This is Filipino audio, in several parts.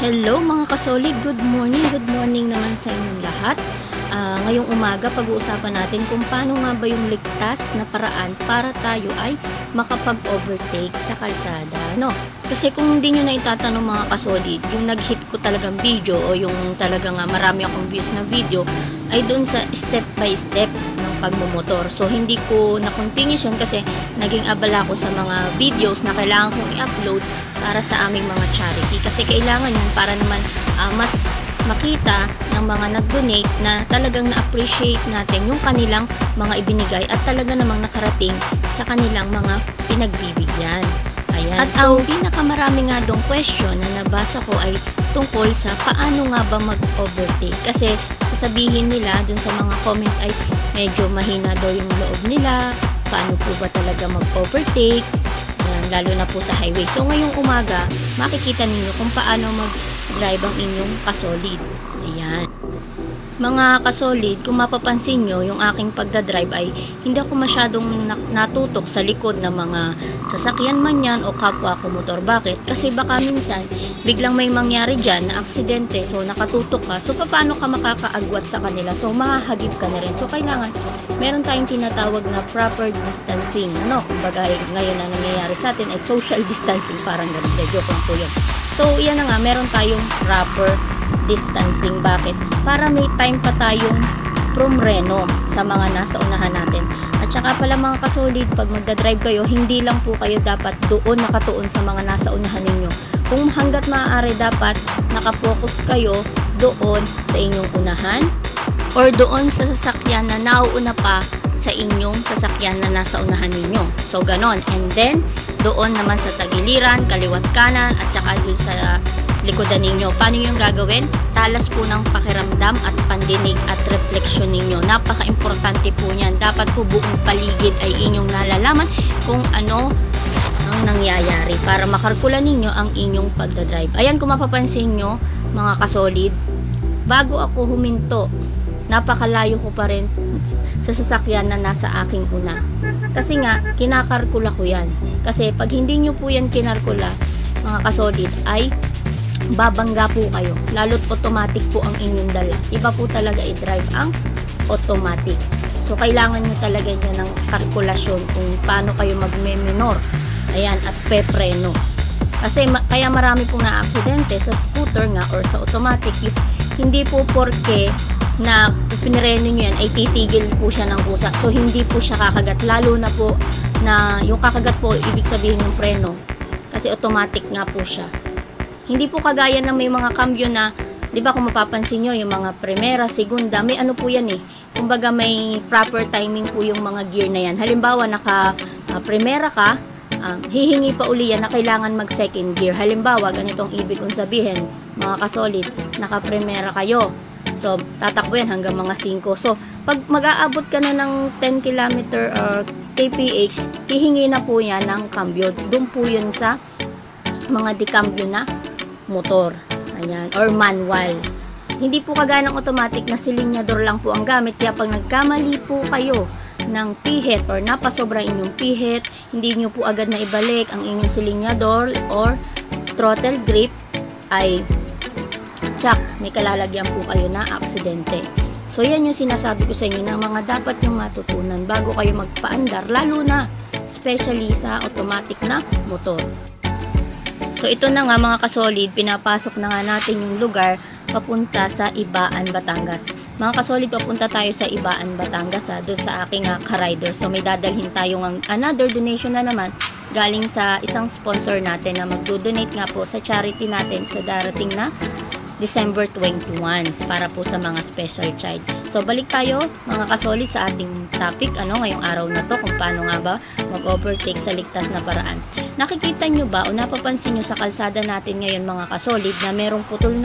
Hello mga kasolid, good morning naman sa inyong lahat. Ngayong umaga pag-uusapan natin kung paano nga ba yung ligtas na paraan para tayo ay makapag-overtake sa kalsada, no? Kasi kung hindi nyo na itatanong mga kasolid, yung nag-hit ko talagang video o yung talagang marami akong views na video ay doon sa step by step ng pagmumotor. So hindi ko na-continue yun kasi naging abala ko sa mga videos na kailangan kong i-upload para sa aming mga charity. Kasi kailangan yun para naman mas makita ng mga nag-donate na talagang na-appreciate natin yung kanilang mga ibinigay at talaga namang nakarating sa kanilang mga pinagbibigyan. Ayan. At ang pinakamarami nga dong question na nabasa ko ay tungkol sa paano nga ba mag-overtake. Kasi sasabihin nila dun sa mga comment ay medyo mahina daw yung loob nila, paano po ba talaga mag-overtake, lalo na po sa highway. So ngayong umaga, makikita ninyo kung paano mag-drive ang inyong kasolid. Ayan. Mga kasolid, kung mapapansin nyo, yung aking pagdadrive ay hindi ako masyadong natutok sa likod ng mga sasakyan man yan o kapwa ko motor. Bakit? Kasi baka minsan, biglang may mangyari dyan na aksidente, so nakatutok ka. So paano ka makakaagwat sa kanila? So mahahagip ka na rin. So kailangan, meron tayong tinatawag na proper distancing. Ano? Kumbaga ngayon na nangyayari sa atin ay social distancing. Parang ganun. Joke lang po yun. So yan na nga, meron tayong proper distancing. Bakit? Para may time pa tayong prumreno sa mga nasa unahan natin. At saka pala mga kasolid, pag magdadrive kayo, hindi lang po kayo dapat doon nakatuon sa mga nasa unahan ninyo. Kung hanggat maaari dapat nakafocus kayo doon sa inyong unahan or doon sa sasakyan na nauuna pa sa inyong sasakyan na nasa unahan ninyo. So ganon. And then doon naman sa tagiliran, kaliwat kanan at saka doon sa likodan ninyo. Paano yung gagawin? Talas po ng pakiramdam at pandinig at refleksyon ninyo. Napaka-importante po niyan. Dapat po buong paligid ay inyong nalalaman kung ano ang nangyayari para makalkula ninyo ang inyong pagdadrive. Ayan, kung mapapansin nyo, mga kasolid, bago ako huminto, napakalayo ko pa rin sa sasakyan na nasa aking una. Kasi nga, kinakalkula ko yan. Kasi pag hindi nyo po yan kinalkula, mga kasolid, ay babangga po kayo. Lalo't automatic po ang inyong dala. Iba po talaga i-drive ang automatic. So, kailangan nyo talaga niya ng kalkulasyon kung paano kayo magme-minor. Ayan, at pepreno. Kasi kaya marami pong na-aksidente sa scooter nga or sa automatic is hindi po porke na pinireno nyo yan ay titigil po siya ng kusa. So, hindi po siya kakagat. Lalo na po na yung kakagat po, ibig sabihin yung preno. Kasi automatic nga po siya. Hindi po kagaya ng may mga cambio na, di ba kung mapapansin nyo, yung mga primera, segunda, may ano po yan eh. Kumbaga may proper timing po yung mga gear na yan. Halimbawa, naka-primera ka, hihingi pa uli yan na kailangan mag-second gear. Halimbawa, ganitong ibig kong sabihin, mga kasolid, naka-primera kayo. So, tatakbo yan hanggang mga 5. So, pag mag-aabot ka na ng 10 km or kph, hihingi na po yan ng cambio. Doon po yun sa mga decambio na motor. Ayan. Or manual. Hindi po kagaya ng automatic na silinyador lang po ang gamit. Kaya pag nagkamali po kayo ng pihit or napasobra inyong pihit, hindi nyo po agad na ibalik ang inyong silinyador or throttle grip, ay tsak, may kalalagyan po kayo na aksidente. So yan yung sinasabi ko sa inyo na mga dapat yung matutunan bago kayo magpaandar, lalo na especially sa automatic na motor. So ito na nga mga kasolid, pinapasok na nga natin yung lugar papunta sa Ibaan, Batangas. Mga kasolid, papunta tayo sa Ibaan, Batangas doon sa aking ka-rider. So may dadalhin tayong another donation na naman galing sa isang sponsor natin na magdo-donate nga po sa charity natin sa darating na December 21 para po sa mga special child. So balik tayo mga kasolid sa ating topic ngayong araw na to, kung paano nga ba mag-overtake sa ligtas na paraan. Nakikita nyo ba o napapansin nyo sa kalsada natin ngayon mga kasolid na merong putol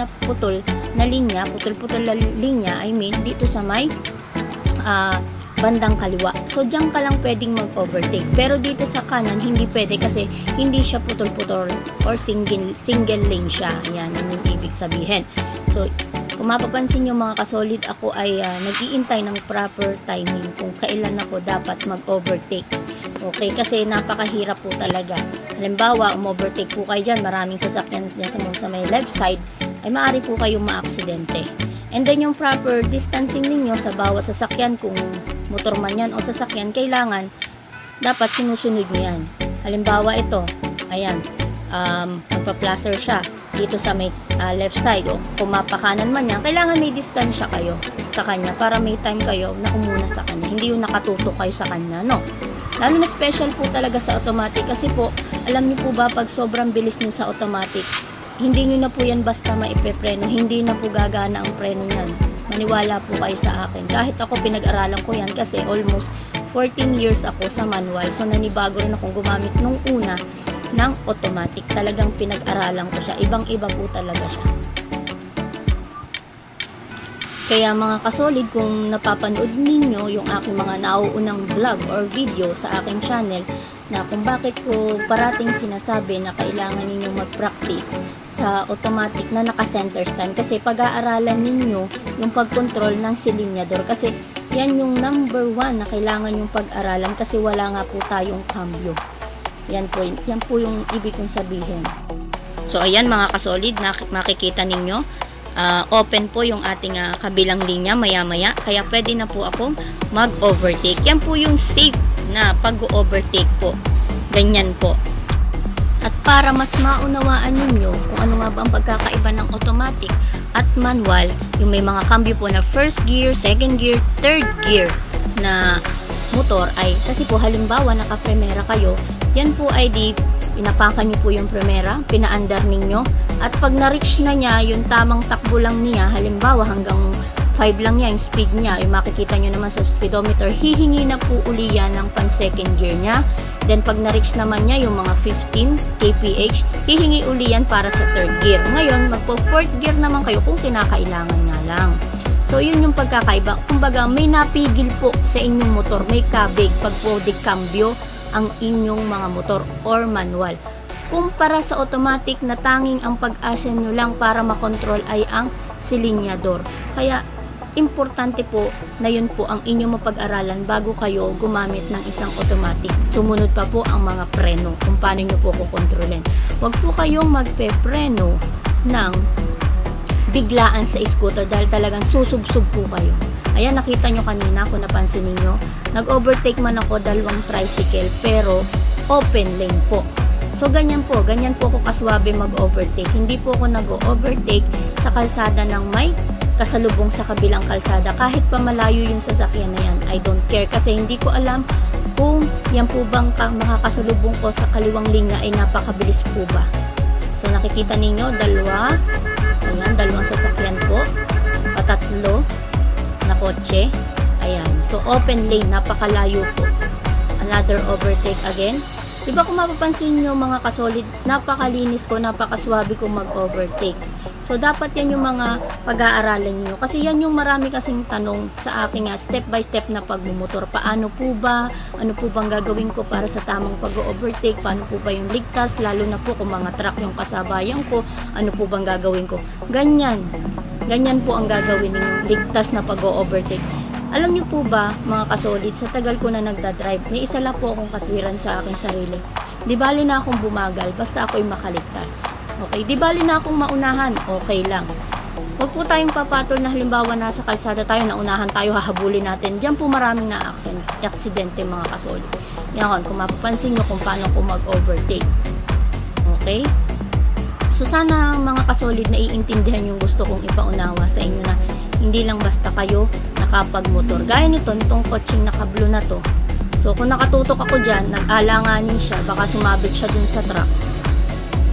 na linya, putol-putol na linya, I mean dito sa may bandang kaliwa. So diyan ka lang pwedeng mag-overtake. Pero dito sa kanan hindi pwede kasi hindi siya putol-putol or single lane siya. Ayan, yun yung ibig sabihin. So kung mapapansin nyo mga kasolid, ako ay nag-iintay ng proper timing kung kailan ako dapat mag-overtake. Okay, kasi napakahirap po talaga halimbawa, overtake po kayo dyan, maraming sasakyan dyan sa may left side, ay maaari po kayong maaksidente. And then yung proper distancing ninyo sa bawat sasakyan, kung motor man yan o sasakyan, kailangan dapat sinusunod nyo yan. Halimbawa ito, ayan, magpa-placer siya dito sa may left side, o kung mapakanan man yan, kailangan may distansya kayo sa kanya para may time kayo na umuna sa kanya, hindi yung nakatutok kayo sa kanya, no? Lalo na special po talaga sa automatic, kasi po, alam niyo po ba, pag sobrang bilis niyo sa automatic, hindi niyo na po yan basta maipepreno, hindi na po gagana ang preno yan. Maniwala po kayo sa akin. Kahit ako, pinag-aralan ko yan kasi almost 14 years ako sa manual, so nanibago rin akong gumamit nung una ng automatic. Talagang pinag-aralan ko siya. Ibang-iba po talaga siya. Kaya mga kasolid, kung napapanood ninyo yung aking mga nauunang vlog or video sa aking channel, na kung bakit ko parating sinasabi na kailangan ninyong mag-practice sa automatic na naka-center stand, kasi pag-aaralan ninyo yung pag-control ng silinyador, kasi yan yung number 1 na kailangan yung pag-aralan, kasi wala nga po tayong cambio. Yan po yung ibig kong sabihin. So ayan mga kasolid, makikita ninyo, open po yung ating kabilang linya maya-maya, kaya pwede na po akong mag-overtake. Yan po yung safe na pag-overtake po. Ganyan po. At para mas maunawaan ninyo kung ano nga ba ang pagkakaiba ng automatic at manual, yung may mga cambio po na first gear, second gear, third gear na motor, ay kasi po halimbawa naka-primera kayo, yan po ay inapakan nyo po yung primera, pinaandar ninyo, at pag na-reach na niya, yung tamang takbo lang niya, halimbawa hanggang 5 lang niya, yung speed niya, yung makikita nyo naman sa speedometer, hihingi na po uli yan ng pan-second gear niya. Then pag na-reach naman niya yung mga 15 kph, hihingi uli yan para sa third gear. Ngayon, magpo-fourth gear naman kayo kung kinakailangan nga lang. So, yun yung pagkakaiba. Kumbaga, may napigil po sa inyong motor, may kabig pag po di-cambio ang inyong mga motor or manual. Kumpara sa automatic na tanging ang pag-asa nyo lang para makontrol ay ang silinyador. Kaya, importante po na yun po ang inyong mapag-aralan bago kayo gumamit ng isang automatic. Sumunod pa po ang mga preno kung paano nyo po kukontrolin. Huwag po kayong magpe-preno ng biglaan sa scooter dahil talagang susubsub po kayo. Ayan, nakita nyo kanina, kung napansin niyo, nag-overtake man ako dalawang tricycle pero open lane po. So ganyan po ako kaswabe mag-overtake. Hindi po ako nag-overtake sa kalsada ng may kasalubong sa kabilang kalsada. Kahit pa malayo yung sasakyan na yan, I don't care, kasi hindi ko alam kung yan po bang makakasalubong ko sa kaliwang linya ay napakabilis po ba. So nakikita ninyo, dalawang sasakyan po, patatlo na kotse. Ayan, so open lane, napakalayo po. Another overtake again. Diba kung mapapansin nyo mga kasolid, napakalinis ko, napakaswabe ko mag-overtake. So, dapat yan yung mga pag-aaralan nyo. Kasi yan yung marami kasing tanong sa aking step by step na pagmumotor. Paano po ba? Ano po bang gagawin ko para sa tamang pag-overtake? Paano po ba yung ligtas? Lalo na po kung mga truck yung kasabayan ko. Ano po bang gagawin ko? Ganyan. Ganyan po ang gagawin yung ligtas na pag-overtake. Alam nyo po ba, mga kasolid, sa tagal ko na nagdadrive, may isa lang po akong katwiran sa aking sarili. Di bali na akong bumagal, basta ako'y makaligtas. Okay, di bali na akong maunahan, okay lang. Huwag po tayong papatol na halimbawa nasa kalsada tayo, naunahan tayo, hahabulin natin. Diyan po maraming aksidente mga kasolid. Yan, kung mapapansin nyo kung paano ko mag-overtake. Okay? So sana mga kasolid na iintindihan yung gusto kong ipaunawa sa inyo na hindi lang basta kayo nakapag-motor. Gaya nitong coaching naka-blue na to. So kung nakatutok ako dyan, nag-alanganin siya, baka sumabit siya dun sa truck.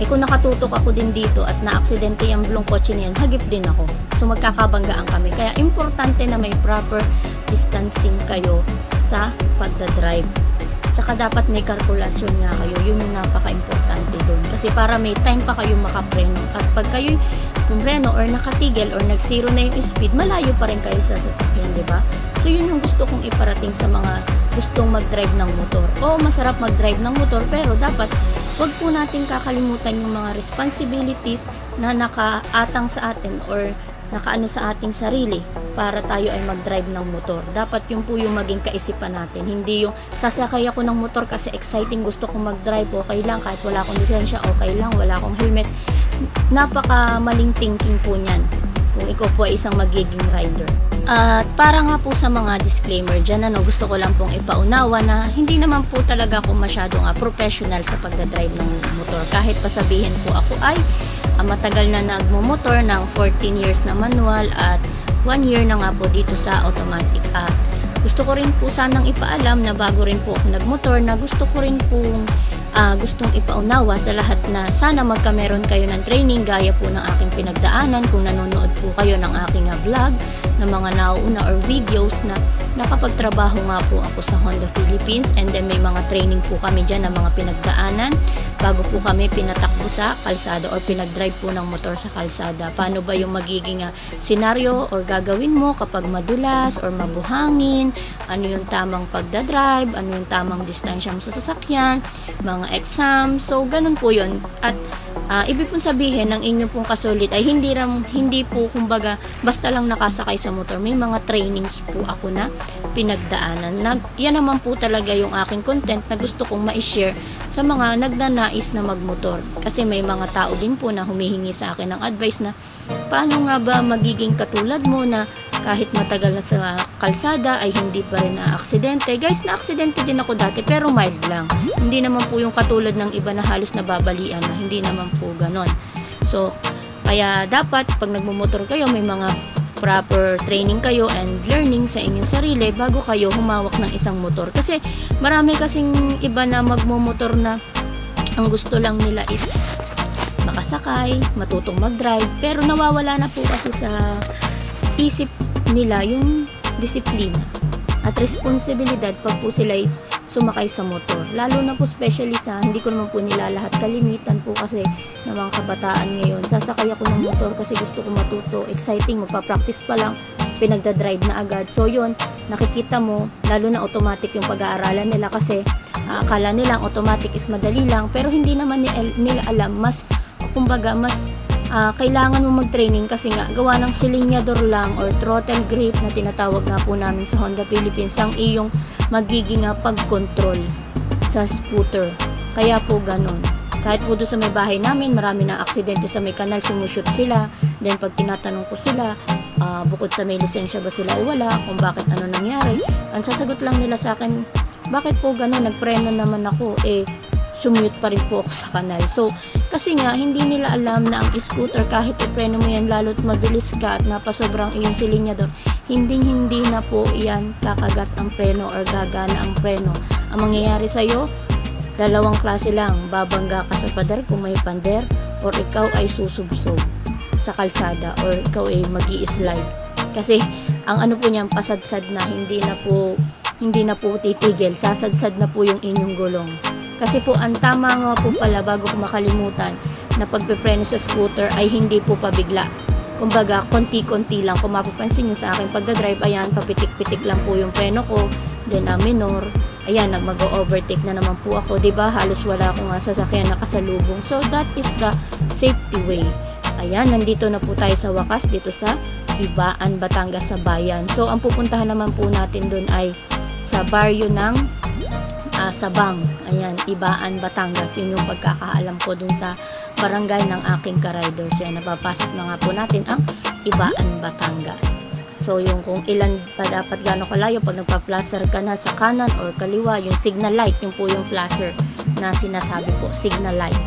Eh kung nakatutok ako din dito at na-aksidente yung blue kotse niyan, hagip din ako. So magkakabanggaan kami. Kaya importante na may proper distancing kayo sa pagdadrive. Tsaka dapat may kalkulasyon nga kayo. Yun yung napaka-importante doon. Kasi para may time pa kayo makapreno. At pag kayo preno or nakatigil or nag-zero na yung speed, malayo pa rin kayo sa sasakyan, di ba? So yun yung gusto kong iparating sa mga gustong mag-drive ng motor. Oo, masarap mag-drive ng motor, pero dapat wag po natin kakalimutan yung mga responsibilities na nakaatang sa atin or nakaano sa ating sarili. para tayo ay mag-drive ng motor. Dapat yun po yung maging kaisipan natin. Hindi yung sasakay ako ng motor kasi exciting, gusto kong mag-drive, okay lang, kahit wala akong lisensya, okay lang, wala akong helmet. Napaka maling thinking po niyan kung ikaw po ay isang magiging rider. At para nga po sa mga disclaimer dyan, gusto ko lang pong ipaunawa na hindi naman po talaga ako masyadong professional sa pagdadrive ng motor. Kahit pasabihin po ako ay matagal na nagmumotor ng 14 years na manual at 1 year na nga po dito sa automatic. At gusto ko rin po sanang ipaalam na bago rin po ako nagmotor na gusto ko rin pong gustong ipaunawa sa lahat na sana magkameron kayo ng training gaya po ng aking pinagdaanan kung nanonood po kayo ng aking vlog na mga nauuna or videos na nakapagtrabaho nga po ako sa Honda Philippines, and then may mga training po kami dyan na mga pinagdaanan bago po kami pinatakbo sa kalsada or pinagdrive po ng motor sa kalsada. Paano ba yung magiging senaryo or gagawin mo kapag madulas or mabuhangin, ano yung tamang pagdadrive, ano yung tamang distansya mo sa sasakyan, mga exam. So ganun po yun. At ibig pong sabihin ng inyong pong kasulit ay hindi po kumbaga basta lang nakasakay sa motor. May mga trainings po ako na pinagdaanan. Yan naman po talaga yung aking content na gusto kong ma-share sa mga nagnanais na magmotor. Kasi may mga tao din po na humihingi sa akin ng advice na paano nga ba magiging katulad mo na kahit matagal na sa kalsada ay hindi pa rin na-aksidente. Guys, na-aksidente din ako dati pero mild lang. Hindi naman po yung katulad ng iba na halos nababalian na. Hindi naman po ganon. So, kaya dapat pag nagmumotor kayo may mga proper training kayo and learning sa inyong sarili bago kayo humawak ng isang motor. Kasi marami kasing iba na magmumotor na ang gusto lang nila is makasakay, matutong mag-drive, pero nawawala na po kasi sa isip nila yung disiplina at responsibilidad pag po sila sumakay sa motor. Lalo na po especially sa, hindi ko naman po nilalahat, kalimitan po kasi ng mga kabataan ngayon. Sasakay ako ng motor kasi gusto ko matuto. Exciting, magpa-practice pa lang, pinagdadrive na agad. So yun, nakikita mo, lalo na automatic yung pag-aaralan nila kasi akala nila automatic is madali lang, pero hindi naman nila alam, mas kumbaga mas kailangan mo mag-training kasi nga gawa ng silinyador lang or throttle grip na tinatawag nga po namin sa Honda Philippines ang iyong magiging pag-control sa scooter. Kaya po ganun. Kahit po doon sa may bahay namin, marami na aksidente sa may kanal, sumushoot sila. Then pag tinatanong ko sila, bukod sa may lisensya ba sila o wala, kung bakit ano nangyari, ang sasagot lang nila sa akin, bakit po ganun, nagpreno naman ako, sumute pa rin po ako sa kanal. So, kasi nga, hindi nila alam na ang scooter, kahit ipreno mo yan, lalo't mabilis ka at napasobrang iyong silinyador, hindi na po yan kakagat ang preno or gagana ang preno. Ang mangyayari sa'yo, dalawang klase lang, babangga ka sa pader kung may pander, or ikaw ay susubsob sa kalsada, or ikaw ay magi-slide. Kasi, ang ano po niyan, pasadsad na, hindi na po titigil, sasadsad na po yung inyong gulong. Kasi po, ang tama nga po pala, bago ko makalimutan, na pagpipreno sa scooter ay hindi po pabigla. Kumbaga, konti-konti lang. Kung mapapansin nyo sa akin pagdadrive, ayan, papitik-pitik lang po yung preno ko. Then, minor. Ayan, mag-overtake na naman po ako. Diba? Halos wala akong sasakyan na kasalubong. So, that is the safety way. Ayan, nandito na po tayo sa wakas, dito sa Ibaan, Batangas sa bayan. So, ang pupuntahan naman po natin dun ay sa baryo ng Sabang. Ayan, Ibaan, Batangas. Yun yung pagkakaalam ko dun sa barangay ng aking ka-riders. Yan, napapasok na nga po natin ang Ibaan, Batangas. So, yung kung ilan pa dapat gano'ng kalayo pag nagpa-placer ka na sa kanan or kaliwa, yung signal light, yung po yung placer na sinasabi po, signal light.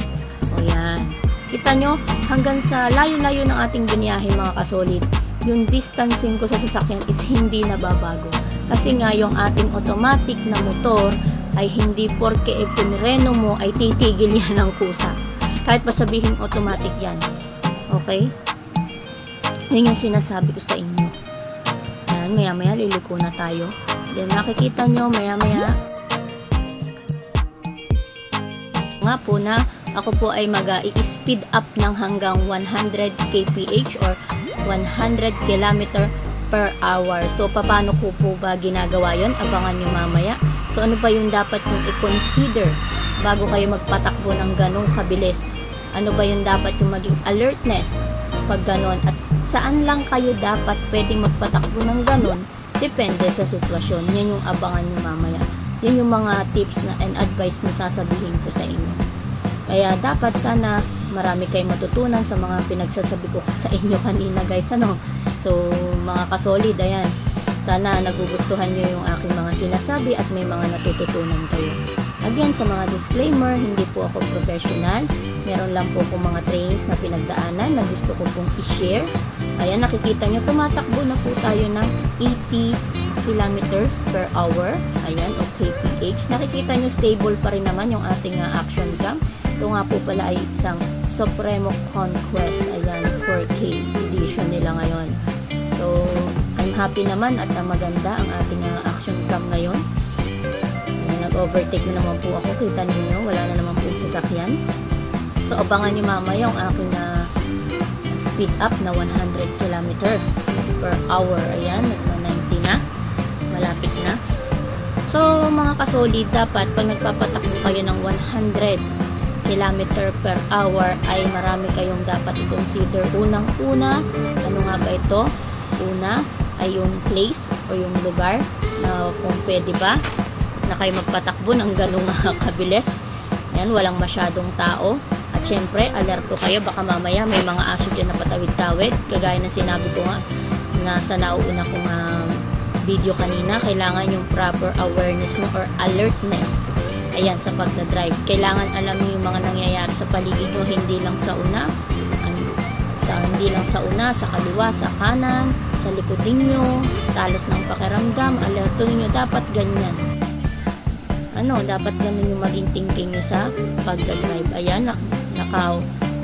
O yan. Kita nyo, hanggang sa layo-layo ng ating biniyahe mga kasolid, yung distancing ko sa sasakyan is hindi nababago. Kasi nga yung ating automatic na motor ay hindi porke pinreno mo ay titigil yan ng kusa. Kahit pa sabihin automatic yan. Okay? Yun yung sinasabi ko sa inyo. Yan, maya-maya liliko na tayo. Then makikita nyo maya-maya nga po na ako po ay mag-i-speed up ng hanggang 100 kph or 100 km per hour. So, paano ko po ba ginagawa yon? Abangan nyo mamaya. So, ano ba yung dapat yung i-consider bago kayo magpatakbo ng ganong kabilis? Ano ba yung dapat yung maging alertness pag ganon? At saan lang kayo dapat pwedeng magpatakbo ng ganun, depende sa sitwasyon. Yan yung abangan nyo mamaya. Yan yung mga tips and advice na sasabihin ko sa inyo. Kaya dapat sana marami kayong matutunan sa mga pinagsasabi ko sa inyo kanina guys. So mga kasolid, ayan. Sana nagugustuhan nyo yung aking mga sinasabi at may mga natututunan kayo. Again, sa mga disclaimer, hindi po ako professional. Meron lang po akong mga trainings na pinagdaanan na gusto ko pong i-share. Ayan, nakikita nyo, tumatakbo na po tayo ng 80 kilometers per hour. Ayan, o kph. Nakikita nyo, stable pa rin naman yung ating action cam. Ito nga po pala ay isang Supremo Conquest. Ayan, 4K edition nila ngayon. So, I'm happy naman at maganda ang ating action cam ngayon. Nag-overtake na naman po ako. Kita ninyo, wala na naman po yung sasakyan. So, abangan nyo mamaya yung aking speed up na 100 km per hour. Ayan, nagna-90 na. Malapit na. So, mga kasolid, dapat pag nagpapatakbo kayo ng 100 km per hour ay marami kayong dapat i-consider. Unang-una, ano nga ba ito? Una ay yung place o yung lugar na kung pwede ba na kayo magpatakbo ng ganung kabilis. Ayan, walang masyadong tao. At syempre, alerto kayo. Baka mamaya may mga aso dyan na patawid-tawid. Kagaya na sinabi ko nga na sa nauuna kong video kanina, kailangan yung proper awareness or alertness. Ayan, sa pagdadrive. Kailangan alam niyo yung mga nangyayari sa paligid nyo, hindi lang sa una, sa kaliwa, sa kanan, sa likod ninyo, talos ng pakiramdam, alerto niyo, dapat ganyan. Dapat ganun yung maging thinking nyo sa pagdadrive. Ayan, naka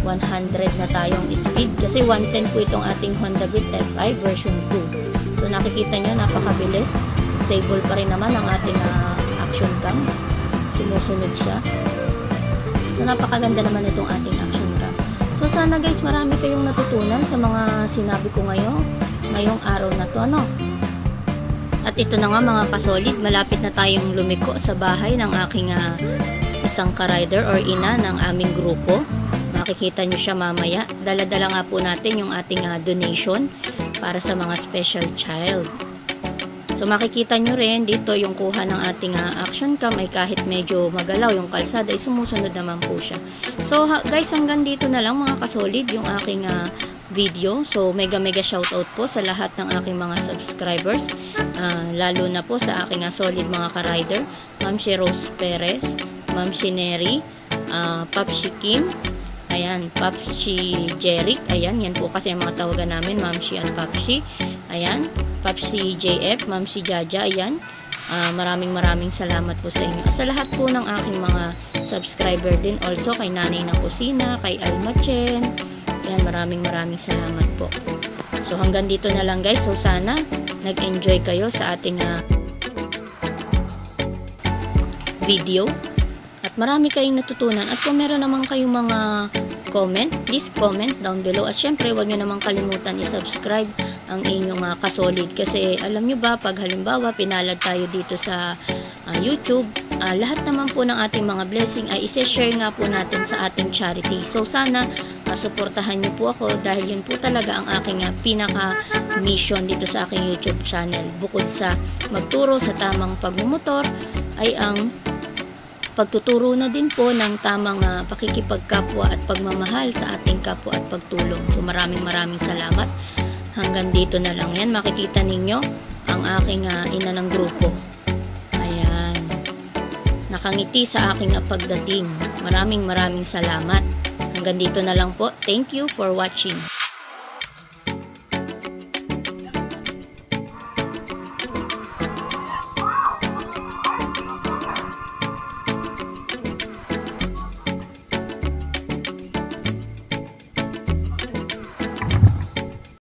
100 na tayong speed kasi 110 po itong ating Honda Beat FI version 2. So nakikita nyo, napakabilis. Stable pa rin naman ang ating action cam. Sumusunod siya. So napakaganda naman itong ating action cam. So sana guys, marami kayong natutunan sa mga sinabi ko ngayong araw na to. At ito na nga mga kasolid, malapit na tayong lumiko sa bahay ng aking isang ka-rider or ina ng aming grupo. Makikita nyo siya mamaya. Dala-dala nga po natin yung ating donation para sa mga special child. So makikita nyo rin dito yung kuha ng ating action cam ay kahit medyo magalaw yung kalsada ay sumusunod naman po siya. So guys, hanggang dito na lang mga kasolid yung aking video. So mega shoutout po sa lahat ng aking mga subscribers, lalo na po sa aking solid mga ka-rider, Ma'am si Rose Perez, Ma'am si Neri, Pops si Kim, ayan, Pops si Jeric, ayan, yan po kasi ang mga tawagan namin, Ma'am si at Pops si, ayan, Pops si JF, Ma'am si Jaja, ayan. Maraming salamat po sa inyo. Sa lahat po ng aking mga subscriber din, also kay Nanay ng Kusina, kay Alma Chen, yan, maraming salamat po. So hanggang dito na lang guys. So sana nag-enjoy kayo sa ating video at marami kayong natutunan. At kung meron naman kayong mga comment, please comment down below. At syempre huwag nyo naman kalimutan i-subscribe ang inyong kasolid, kasi alam nyo ba, pag halimbawa pinalad tayo dito sa YouTube, lahat naman po ng ating mga blessing ay isi-share nga po natin sa ating charity. So sana suportahan nyo po ako, dahil yun po talaga ang aking pinaka-mission dito sa aking YouTube channel. Bukod sa magturo sa tamang pagmumotor, ay ang pagtuturo na din po ng tamang pakikipagkapwa at pagmamahal sa ating kapwa at pagtulong. So maraming salamat. Hanggang dito na lang yan. Makikita ninyo ang aking ina ng grupo. Ayan. Nakangiti sa aking pagdating. Maraming salamat. Hanggang dito na lang po. Thank you for watching.